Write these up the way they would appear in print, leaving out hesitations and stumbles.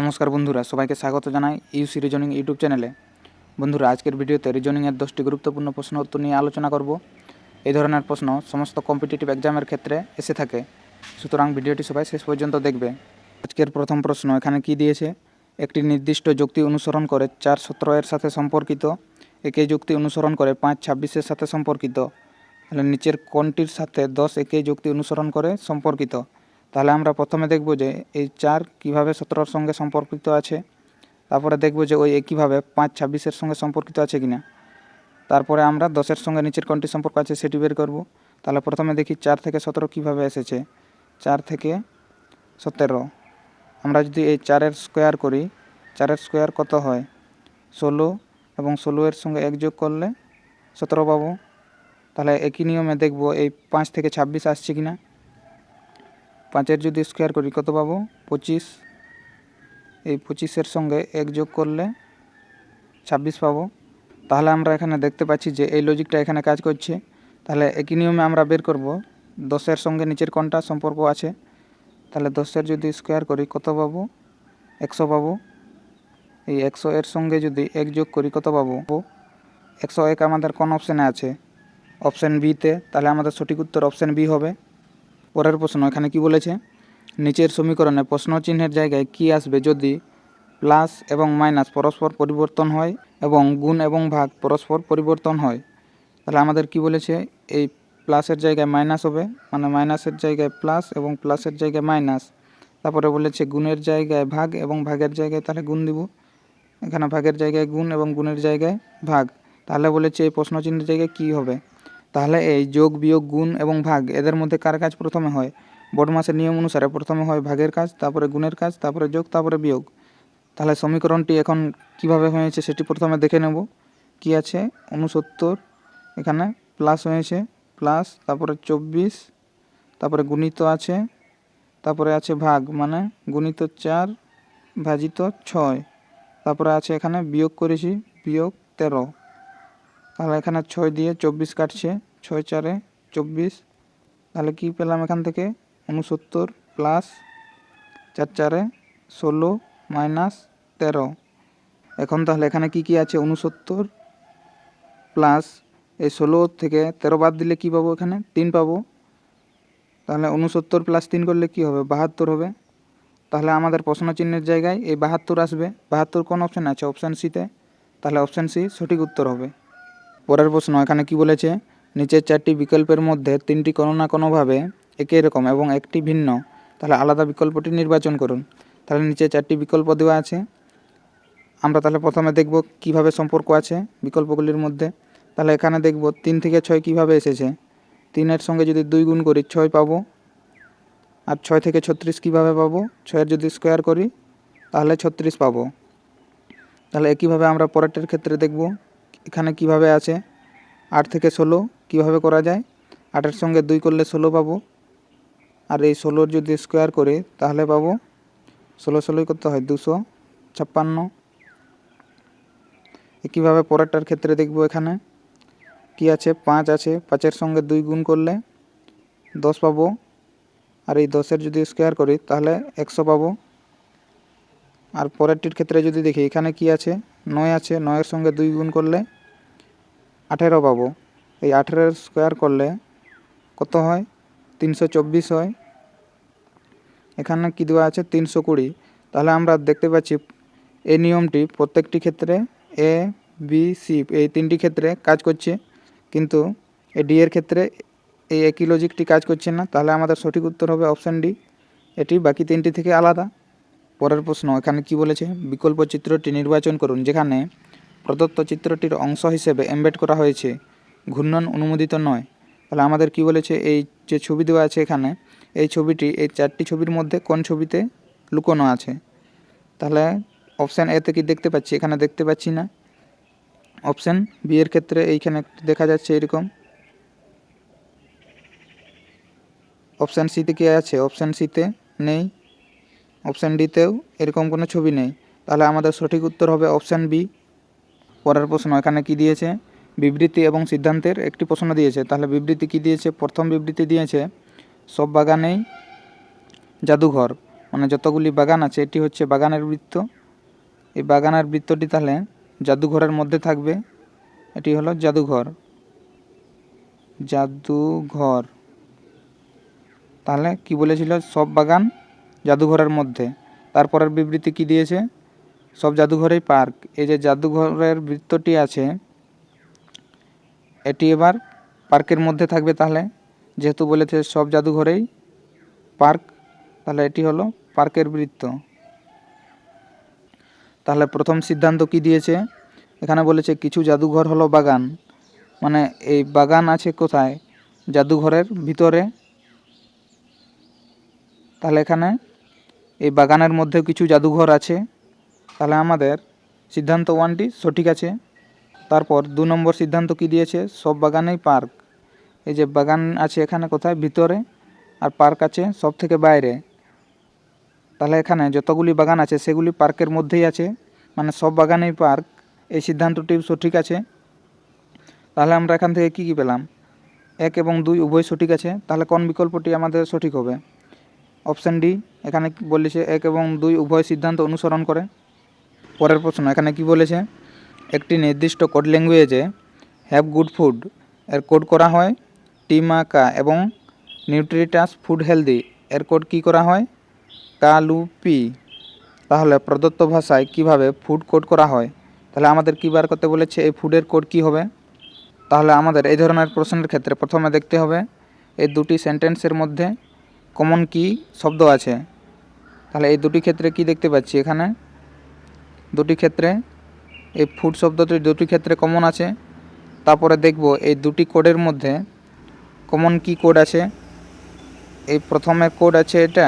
নমস্কার বন্ধুরা, সবাইকে স্বাগত জানাই ইউসি রিজনিং ইউটিউব চ্যানেলে। বন্ধুরা, আজকের ভিডিওতে রিজনিংয়ের 10টি গুরুত্বপূর্ণ প্রশ্ন উত্তর নিয়ে আলোচনা করব। এই ধরনের প্রশ্ন সমস্ত কম্পিটিটিভ এক্সামের ক্ষেত্রে এসে থাকে, সুতরাং ভিডিওটি সবাই শেষ পর্যন্ত দেখবে। আজকের প্রথম প্রশ্ন এখানে কি দিয়েছে, একটি নির্দিষ্ট যুক্তি অনুসরণ করে 4:17 এর সাথে সম্পর্কিত, একই যুক্তি অনুসরণ করে 5:26 এর সাথে সম্পর্কিত। তাহলে নিচের কোনটির সাথে 10 একই যুক্তি অনুসরণ করে সম্পর্কিত? তাহলে আমরা প্রথমে দেখব যে এই 4 কীভাবে 17-র সঙ্গে সম্পর্কিত আছে, তারপরে দেখব যে ওই একইভাবে 5:26-এর সঙ্গে সম্পর্কিত আছে কিনা, তারপরে আমরা 10-এর সঙ্গে নিচের কোনটি সম্পর্ক আছে সেটি বের করব। তাহলে প্রথমে দেখি 4 থেকে 17 কীভাবে এসেছে। 4 থেকে 17, আমরা যদি এই 4-এর স্কোয়ার করি, 4-এর স্কোয়ার কত হয়? 16, এবং 16-এর সঙ্গে 1 যোগ করলে 17 পাবো। তাহলে একই নিয়মে দেখব এই 5 থেকে 26 আসছে কিনা। 5-এর যদি স্কোয়ার করি কত পাবো? 25, এই 25-এর সঙ্গে 1 যোগ করলে 26 পাবো। তাহলে আমরা এখানে দেখতে পাচ্ছি যে এই লজিকটা এখানে কাজ করছে। তাহলে একই নিয়মে আমরা বের করব 10-এর সঙ্গে নিচের কোনটা সম্পর্ক আছে। তাহলে 10-এর যদি স্কোয়ার করি কত পাবো? 100 পাবো। এই 100-এর সঙ্গে যদি 1 যোগ করি কত পাবো? 101 আমাদের কোন অপশানে আছে? অপশান বিতে। তাহলে আমাদের সঠিক উত্তর অপশান বি হবে। পরের প্রশ্ন এখানে কি বলেছে, নিচের সমীকরণে প্রশ্ন চিহ্নের জায়গায় কি আসবে যদি প্লাস এবং মাইনাস পরস্পর পরিবর্তন হয় এবং গুণ এবং ভাগ পরস্পর পরিবর্তন হয়? তাহলে আমাদের কি বলেছে, এই প্লাসের জায়গায় মাইনাস হবে, মানে মাইনাসের জায়গায় প্লাস এবং প্লাসের জায়গায় মাইনাস। তারপরে বলেছে গুণের জায়গায় ভাগ এবং ভাগের জায়গায় তাহলে গুণ দিব, এখানে ভাগের জায়গায় গুণ এবং গুণের জায়গায় ভাগ। তাহলে বলেছে এই প্রশ্ন চিহ্নের জায়গায় কি হবে? তাহলে এই যোগ বিয়োগ গুণ এবং ভাগ এদের মধ্যে কার কাজ প্রথমে হয়? বডমাসের নিয়ম অনুসারে প্রথমে হয় ভাগের কাজ, তারপরে গুণের কাজ, তারপরে যোগ, তারপরে বিয়োগ। তাহলে সমীকরণটি এখন কিভাবে হয়েছে সেটি প্রথমে দেখে নেব। কি আছে? 69, এখানে প্লাস হয়েছে, প্লাস, তারপরে 24, তারপরে গুণিত আছে, তারপরে আছে ভাগ, মানে গুণিত 4 ভাজিত 6, তারপরে আছে এখানে বিয়োগ করেছি, বিয়োগ 13। তাহলে এখানে 6 দিয়ে 24 কাটছে, 6 4 24। তাহলে কি পেলাম এখান থেকে? 69 প্লাস 4 4 16 মাইনাস 13। এখন তাহলে এখানে কি কি আছে? 69 প্লাস এই 16 থেকে 13 বাদ দিলে কি পাবো? এখানে 3 পাবো। তাহলে 69 প্লাস 3 করলে কি হবে? 72 হবে। তাহলে আমাদের প্রশ্ন চিহ্নের জায়গায় এই 72 আসবে। 72 কোন অপশান আছে? অপশান সিতে। তাহলে অপশান সি সঠিক উত্তর হবে। পরের প্রশ্ন এখানে কি বলেছে, নিচের 4টি বিকল্পের মধ্যে 3টি কোনো না কোনোভাবে একই রকম এবং একটি ভিন্ন, তাহলে আলাদা বিকল্পটি নির্বাচন করুন। তাহলে নিচে 4টি বিকল্প দেওয়া আছে, আমরা তাহলে প্রথমে দেখব কিভাবে সম্পর্ক আছে বিকল্পগুলির মধ্যে। তাহলে এখানে দেখব 3 থেকে 6 কিভাবে এসেছে। 3-এর সঙ্গে যদি 2 গুণ করি 6 পাবো। আর 6 থেকে 36 কীভাবে পাবো? 6-এর যদি স্কোয়ার করি তাহলে 36 পাবো। তাহলে একইভাবে আমরা পরেরটার ক্ষেত্রে দেখব এখানে কিভাবে আছে। 8 থেকে 16 কিভাবে করা যায়? 8-এর সঙ্গে 2 করলে 16 পাবো। আর এই 16-র যদি স্কোয়ার করি তাহলে পাবো 16 16 করতে হয় 256। একইভাবে পরেরটার ক্ষেত্রে দেখব এখানে কি আছে, 5 আছে, 5-এর সঙ্গে 2 গুণ করলে 10 পাবো। আর এই 10-এর যদি স্কোয়ার করি তাহলে 100 পাবো। আর পরেরটির ক্ষেত্রে যদি দেখি এখানে কি আছে, 9 আছে, 9-এর সঙ্গে 2 গুণ করলে 18 পাবো। এই 18-এর স্কোয়ার করলে কত হয়? 324 হয়। এখানে কি দেওয়া আছে? 320। তাহলে আমরা দেখতে পাচ্ছি এই নিয়মটি প্রত্যেকটি ক্ষেত্রে এ বি সি এই 3টি ক্ষেত্রে কাজ করছে, কিন্তু এই ডি এর ক্ষেত্রে এই একই লজিকটি কাজ করছে না। তাহলে আমাদের সঠিক উত্তর হবে অপশান ডি, এটি বাকি 3টি থেকে আলাদা। পরের প্রশ্ন এখানে কি বলেছে, বিকল্প চিত্রটি নির্বাচন করুন যেখানে প্রদত্ত চিত্রটির অংশ হিসেবে এমবেড করা হয়েছে, ঘূর্ণন অনুমোদিত নয়। তাহলে আমাদের কি বলেছে, এই যে ছবি দেওয়া আছে এখানে, এই ছবিটি এই 4টি ছবির মধ্যে কোন ছবিতে লুকোনো আছে? তাহলে অপশান এতে কি দেখতে পাচ্ছি? এখানে দেখতে পাচ্ছি না। অপশান বি এর ক্ষেত্রে এইখানে দেখা যাচ্ছে এরকম। অপশান সিতে কি আছে? অপশান সিতে নেই। অপশান ডিতেও এরকম কোনো ছবি নেই। তাহলে আমাদের সঠিক উত্তর হবে অপশান বি। পরের প্রশ্ন এখানে কি দিয়েছে, বিবৃতি এবং সিদ্ধান্তের একটি প্রশ্ন দিয়েছে। তাহলে বিবৃতি কি দিয়েছে? প্রথম বিবৃতি দিয়েছে সব বাগানেই জাদুঘর, মানে যতগুলি বাগান আছে এটি হচ্ছে বাগানের বৃত্ত। এই বাগানের বৃত্তটি তাহলে জাদুঘরের মধ্যে থাকবে। এটি হলো জাদুঘর। জাদুঘর তাহলে কি বলেছিল, সব বাগান জাদুঘরের মধ্যে। তারপরের বিবৃতি কি দিয়েছে, সব জাদুঘরেই পার্ক। এই যে জাদুঘরের বৃত্তটি আছে এটি এবার পার্কের মধ্যে থাকবে। তাহলে যেহেতু বলেছে সব জাদুঘরেই পার্ক, তাহলে এটি হলো পার্কের বৃত্ত। তাহলে প্রথম সিদ্ধান্ত কি দিয়েছে, এখানে বলেছে কিছু জাদুঘর হলো বাগান, মানে এই বাগান আছে কোথায়, জাদুঘরের ভিতরে। তাহলে এখানে এই বাগানের মধ্যে কিছু জাদুঘর আছে। তাহলে আমাদের সিদ্ধান্ত 1টি সঠিক আছে। তারপর 2 নম্বর সিদ্ধান্ত কি দিয়েছে, সব বাগানেই পার্ক। এই যে বাগান আছে এখানে কোথায়, ভিতরে, আর পার্ক আছে সব থেকে বাইরে। তাহলে এখানে যতগুলি বাগান আছে সেগুলি পার্কের মধ্যেই আছে, মানে সব বাগানেই পার্ক। এই সিদ্ধান্তটি সঠিক আছে। তাহলে আমরা এখান থেকে কি পেলাম, 1 এবং 2 উভয় সঠিক আছে। তাহলে কোন বিকল্পটি আমাদের সঠিক হবে, অপশান ডি। এখানে বলেছে 1 এবং 2 উভয় সিদ্ধান্ত অনুসরণ করে। পরের প্রশ্ন এখানে কি বলেছে, একটি নির্দিষ্ট কোড ল্যাঙ্গুয়েজে হ্যাভ গুড ফুড এর কোড করা হয় টিমাকা এবং নিউট্রিটাস ফুড হেলদি এর কোড কী করা হয় কালুপি। তাহলে প্রদত্ত ভাষায় কিভাবে ফুড কোড করা হয়, তাহলে আমাদের কী বার করতে বলেছে, এই ফুডের কোড কী হবে। তাহলে আমাদের এই ধরনের প্রশ্নের ক্ষেত্রে প্রথমে দেখতে হবে এই দুটি সেন্টেন্সের মধ্যে কমন কি শব্দ আছে। তাহলে এই দুটি ক্ষেত্রে কি দেখতে পাচ্ছি, এখানে দুটি ক্ষেত্রে এই ফুড শব্দটি দুটি ক্ষেত্রে কমন আছে। তারপরে দেখব এই দুটি কোডের মধ্যে কমন কি কোড আছে। এই প্রথমের কোড আছে এটা,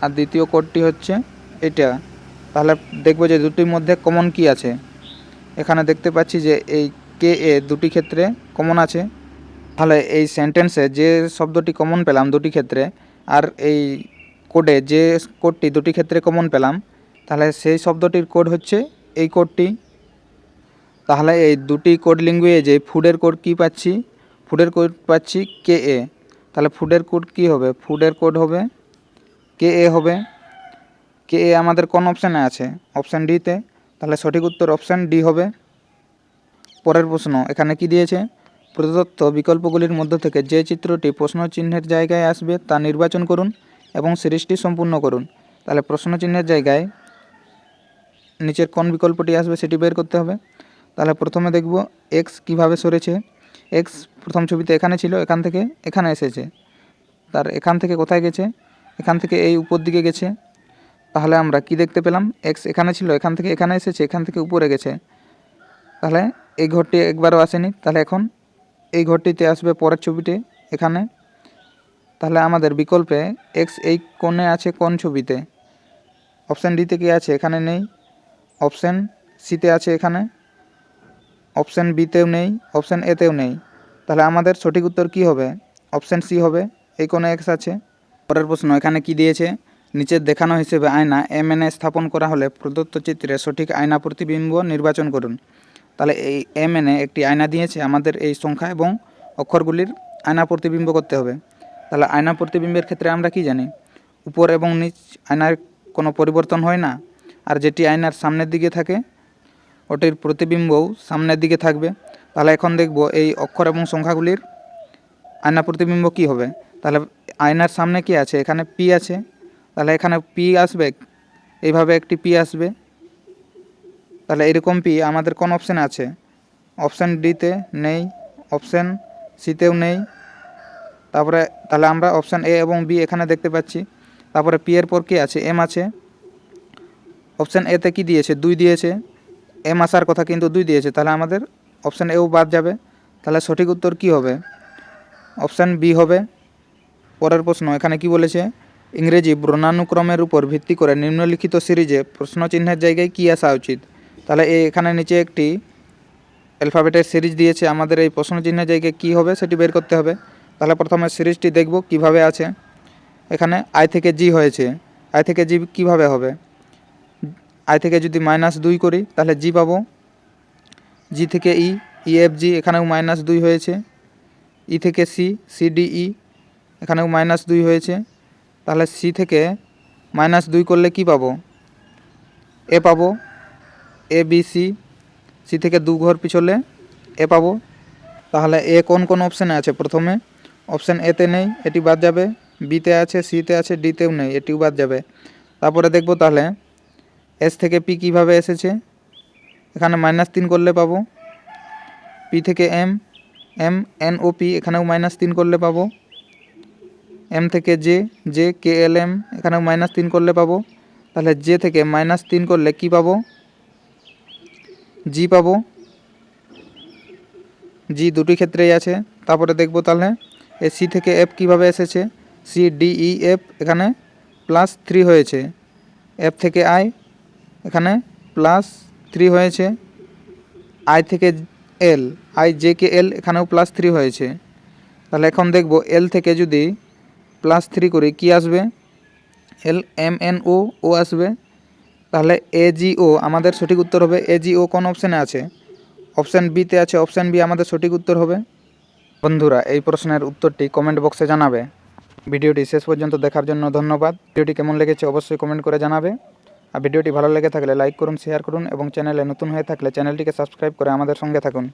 আর দ্বিতীয় কোডটি হচ্ছে এটা। তাহলে দেখব যে দুটির মধ্যে কমন কি আছে। এখানে দেখতে পাচ্ছি যে এই কে এ দুটি ক্ষেত্রে কমন আছে। তাহলে এই সেন্টেন্সে যে শব্দটি কমন পেলাম দুটি ক্ষেত্রে, আর এই কোডে যে কোডটি দুটি ক্ষেত্রে কমন পেলাম, তাহলে সেই শব্দটির কোড হচ্ছে এই কোডটি। তাহলে এই দুটি কোড ল্যাঙ্গুয়েজে ফুডের কোড কী পাচ্ছি, ফুডের কোড পাচ্ছি কে এ। তাহলে ফুডের কোড কী হবে, ফুডের কোড হবে কে এ হবে। কে এ আমাদের কোন অপশানে আছে, অপশান ডিতে। তাহলে সঠিক উত্তর অপশান ডি হবে। পরের প্রশ্ন এখানে কি দিয়েছে, প্রদত্ত বিকল্পগুলির মধ্য থেকে যে চিত্রটি প্রশ্ন চিহ্নের জায়গায় আসবে তা নির্বাচন করুন এবং সিরিজটি সম্পূর্ণ করুন। তাহলে প্রশ্ন চিহ্নের জায়গায় নিচের কোন বিকল্পটি আসবে সেটি বের করতে হবে। তাহলে প্রথমে দেখব এক্স কিভাবে সরেছে। এক্স প্রথম ছবিতে এখানে ছিল, এখান থেকে এখানে এসেছে। তার এখান থেকে কোথায় গেছে, এখান থেকে এই উপর দিকে গেছে। তাহলে আমরা কি দেখতে পেলাম, এক্স এখানে ছিল, এখান থেকে এখানে এসেছে, এখান থেকে উপরে গেছে। তাহলে এই ঘরটি একবারও আসেনি, তাহলে এখন এই ঘরটিতে আসবে পরের ছবিতে এখানে। তাহলে আমাদের বিকল্পে এক্স এই কোণে আছে কোন ছবিতে, অপশান ডিতে কি আছে, এখানে নেই। অপশান সিতে আছে এখানে, অপশান বিতেও নেই, অপশান এতেও নেই। তাহলে আমাদের সঠিক উত্তর কি হবে, অপশান সি হবে, এই কোণে এক্স আছে। পরের প্রশ্ন এখানে কি দিয়েছে, নিচের দেখানো হিসেবে আয়না এমএনএ স্থাপন করা হলে প্রদত্ত চিত্রে সঠিক আয়না প্রতিবিম্ব নির্বাচন করুন। তাহলে এই এমএনএ একটি আয়না দিয়েছে, আমাদের এই সংখ্যা এবং অক্ষরগুলির আয়না প্রতিবিম্ব করতে হবে। তাহলে আয়না প্রতিবিম্বের ক্ষেত্রে আমরা কি জানি, উপর এবং নিচ আয়নার কোনো পরিবর্তন হয় না, আর যেটি আয়নার সামনের দিকে থাকে ওটির প্রতিবিম্বও সামনের দিকে থাকবে। তাহলে এখন দেখব এই অক্ষর এবং সংখ্যাগুলির আয়না প্রতিবিম্ব কি হবে। তাহলে আয়নার সামনে কি আছে, এখানে পি আছে, তাহলে এখানে পি আসবে, এইভাবে একটি পি আসবে। তাহলে এরকম পি আমাদের কোন অপশানে আছে, অপশান ডিতে নেই, অপশান সিতেও নেই। তারপরে তাহলে আমরা অপশান এ এবং বি এখানে দেখতে পাচ্ছি। তারপরে পি এর পর কি আছে, এম আছে। অপশান এতে কি দিয়েছে, 2 দিয়েছে, এম আসার কথা কিন্তু 2 দিয়েছে। তাহলে আমাদের অপশান এও বাদ যাবে। তাহলে সঠিক উত্তর কি হবে, অপশান বি হবে। পরের প্রশ্ন এখানে কি বলেছে, ইংরেজি বর্ণানুক্রমের উপর ভিত্তি করে নিম্নলিখিত সিরিজে প্রশ্নচিহ্নের জায়গায় কী আসা উচিত। তাহলে এখানে নিচে একটি অ্যালফাবেটের সিরিজ দিয়েছে, আমাদের এই প্রশ্নচিহ্নের জায়গায় কী হবে সেটি বের করতে হবে। তাহলে প্রথমে সিরিজটি দেখব কিভাবে আছে। এখানে আই থেকে জি হয়েছে, আই থেকে জি কিভাবে হবে, আই থেকে যদি -2 করি তাহলে জি পাবো। জি থেকে ই, ই এফ জি এখানেও -2 হয়েছে। ই থেকে সি, সি ডি ই এখানেও -2 হয়েছে। তাহলে সি থেকে -2 করলে কি পাবো? এ পাবো, এ বি সি, সি থেকে 2 ঘর পিছলে এ পাবো। তাহলে এ কোন কোন অপশানে আছে? প্রথমে অপশান এতে নেই, এটি বাদ যাবে। বিতে আছে, সিতে আছে, ডিতেও নেই, এটিও বাদ যাবে। তারপরে দেখব তাহলে এস থেকে পি কীভাবে এসেছে। এখানে -3 করলে পাবো। পি থেকে M, M N O P, এখানেও -3 করলে পাবো। এম থেকে J, J K L M, এখানেও -3 করলে পাবো। তাহলে জে থেকে -3 করলে কি পাবো? জি পাবো। জি দুটি ক্ষেত্রেই আছে। তারপরে দেখব তাহলে এ সি থেকে এফ কীভাবে এসেছে। সি ডি ই এফ, এখানে +3 হয়েছে। এফ থেকে আই, এখানে +3 হয়েছে। আই থেকে এল, আই জে কে এল, এখানেও +3 হয়েছে। তাহলে এখন দেখব এল থেকে যদি +3 করি কি আসবে? এল এম এন ও, ও আসবে। তাহলে এ জি ও আমাদের সঠিক উত্তর হবে। এ জি ও কোন অপশানে আছে? অপশান বিতে আছে। অপশান বি আমাদের সঠিক উত্তর হবে। বন্ধুরা, এই প্রশ্নের উত্তরটি কমেন্ট বক্সে জানাবে। ভিডিওটি শেষ পর্যন্ত দেখার জন্য ধন্যবাদ। ভিডিওটি কেমন লেগেছে অবশ্যই কমেন্ট করে জানাবে। আর ভিডিওটি ভালো লেগে থাকলে লাইক করুন, শেয়ার করুন এবং চ্যানেলে নতুন হয়ে থাকলে চ্যানেলটিকে সাবস্ক্রাইব করে আমাদের সঙ্গে থাকুন।